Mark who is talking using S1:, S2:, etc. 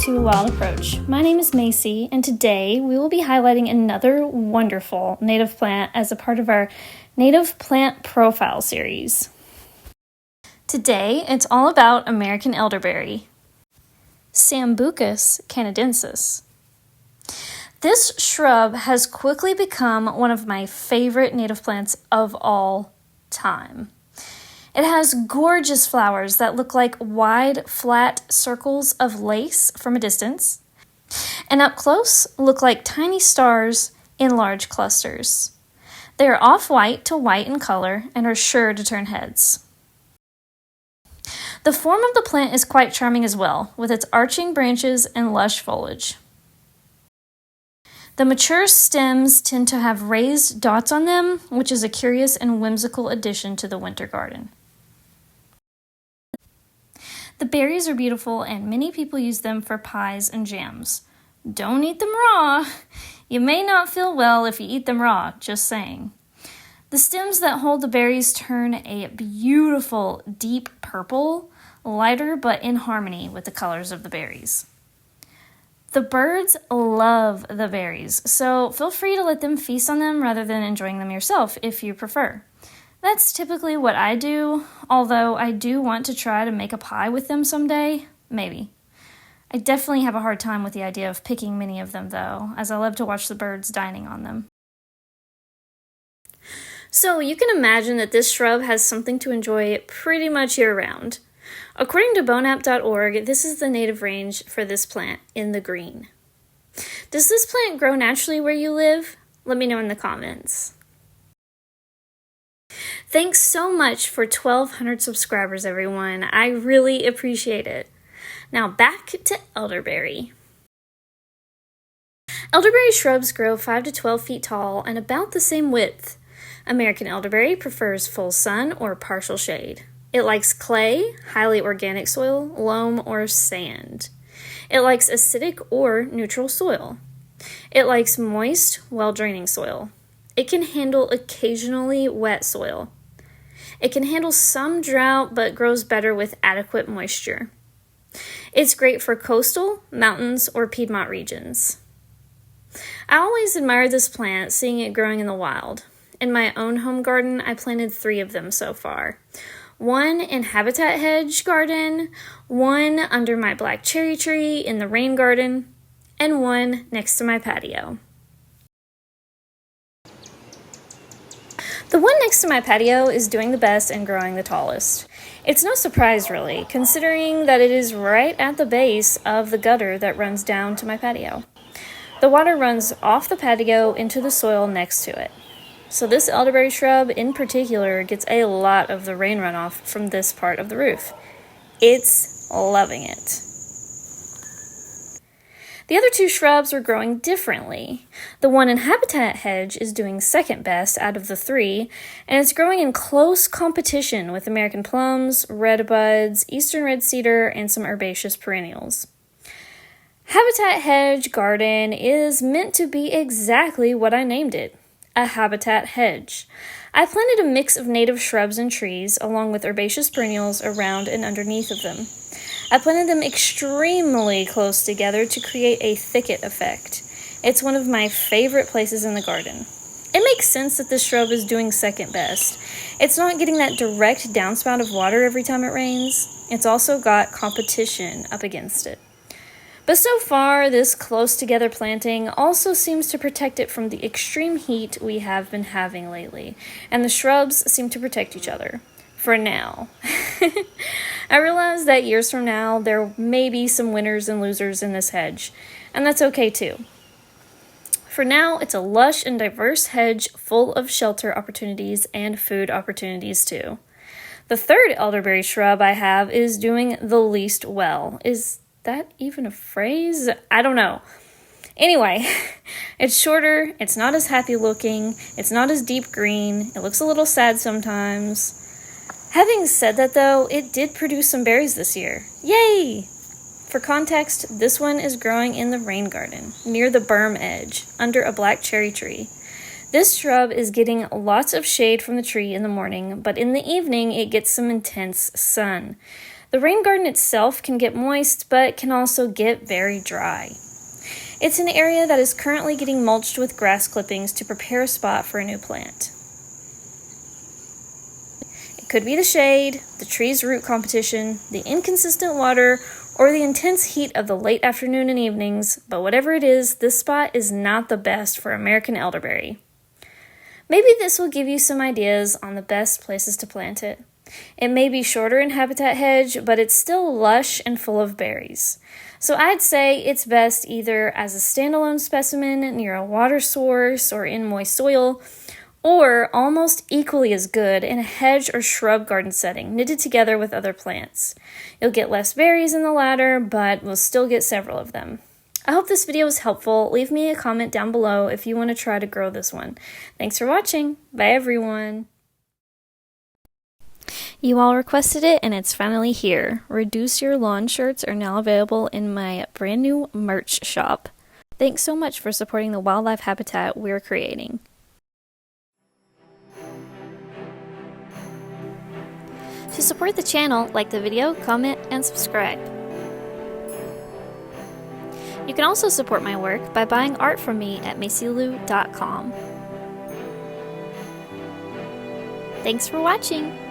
S1: to Wild Approach. My name is Macy, and today we will be highlighting another wonderful native plant as a part of our Native Plant Profile series. Today, it's all about American elderberry, Sambucus canadensis. This shrub has quickly become one of my favorite native plants of all time. It has gorgeous flowers that look like wide, flat circles of lace from a distance, and up close look like tiny stars in large clusters. They are off-white to white in color and are sure to turn heads. The form of the plant is quite charming as well, with its arching branches and lush foliage. The mature stems tend to have raised dots on them, which is a curious and whimsical addition to the winter garden. The berries are beautiful and many people use them for pies and jams. Don't eat them raw. You may not feel well if you eat them raw, just saying. The stems that hold the berries turn a beautiful deep purple, lighter but in harmony with the colors of the berries. The birds love the berries, so feel free to let them feast on them rather than enjoying them yourself if you prefer. That's typically what I do, although I do want to try to make a pie with them someday, maybe. I definitely have a hard time with the idea of picking many of them though, as I love to watch the birds dining on them. So you can imagine that this shrub has something to enjoy pretty much year-round. According to bonapp.org, this is the native range for this plant in the green. Does this plant grow naturally where you live? Let me know in the comments. Thanks so much for 1,200 subscribers, everyone. I really appreciate it. Now back to elderberry. Elderberry shrubs grow 5 to 12 feet tall and about the same width. American elderberry prefers full sun or partial shade. It likes clay, highly organic soil, loam, or sand. It likes acidic or neutral soil. It likes moist, well-draining soil. It can handle occasionally wet soil. It can handle some drought, but grows better with adequate moisture. It's great for coastal, mountains, or Piedmont regions. I always admired this plant, seeing it growing in the wild. In my own home garden, I planted 3 of them so far. 1 in habitat hedge garden, 1 under my black cherry tree in the rain garden, and 1 next to my patio. The one next to my patio is doing the best and growing the tallest. It's no surprise really, considering that it is right at the base of the gutter that runs down to my patio. The water runs off the patio into the soil next to it. So this elderberry shrub in particular gets a lot of the rain runoff from this part of the roof. It's loving it. The other 2 shrubs are growing differently. The one in habitat hedge is doing second best out of the 3, and it's growing in close competition with American plums, redbuds, eastern red cedar, and some herbaceous perennials. Habitat hedge garden is meant to be exactly what I named it, a habitat hedge. I planted a mix of native shrubs and trees along with herbaceous perennials around and underneath of them. I planted them extremely close together to create a thicket effect. It's one of my favorite places in the garden. It makes sense that this shrub is doing second best. It's not getting that direct downspout of water every time it rains. It's also got competition up against it. But so far, this close together planting also seems to protect it from the extreme heat we have been having lately, and the shrubs seem to protect each other. For now. I realize that years from now, there may be some winners and losers in this hedge, and that's okay too. For now, it's a lush and diverse hedge full of shelter opportunities and food opportunities too. The 3rd elderberry shrub I have is doing the least well. Is that even a phrase? I don't know. Anyway, it's shorter, it's not as happy looking, it's not as deep green, it looks a little sad sometimes. Having said that though, it did produce some berries this year. Yay! For context, this one is growing in the rain garden, near the berm edge, under a black cherry tree. This shrub is getting lots of shade from the tree in the morning, but in the evening it gets some intense sun. The The rain garden itself can get moist, but can also get very dry. It's an area that is currently getting mulched with grass clippings to prepare a spot for a new plant. It could be the shade, the tree's root competition, the inconsistent water, or the intense heat of the late afternoon and evenings, but whatever it is, this spot is not the best for American elderberry. Maybe this will give you some ideas on the best places to plant it. It may be shorter in habitat hedge, but it's still lush and full of berries. So I'd say it's best either as a standalone specimen near a water source or in moist soil, or almost equally as good in a hedge or shrub garden setting, knitted together with other plants. You'll get less berries in the latter, but we'll still get several of them. I hope this video was helpful. Leave me a comment down below if you want to try to grow this one. Thanks for watching. Bye everyone. You all requested it and it's finally here. Reduce Your Lawn shirts are now available in my brand new merch shop. Thanks so much for supporting the wildlife habitat we're creating. To support the channel, like the video, comment, and subscribe. You can also support my work by buying art from me at macylu.com. Thanks for watching!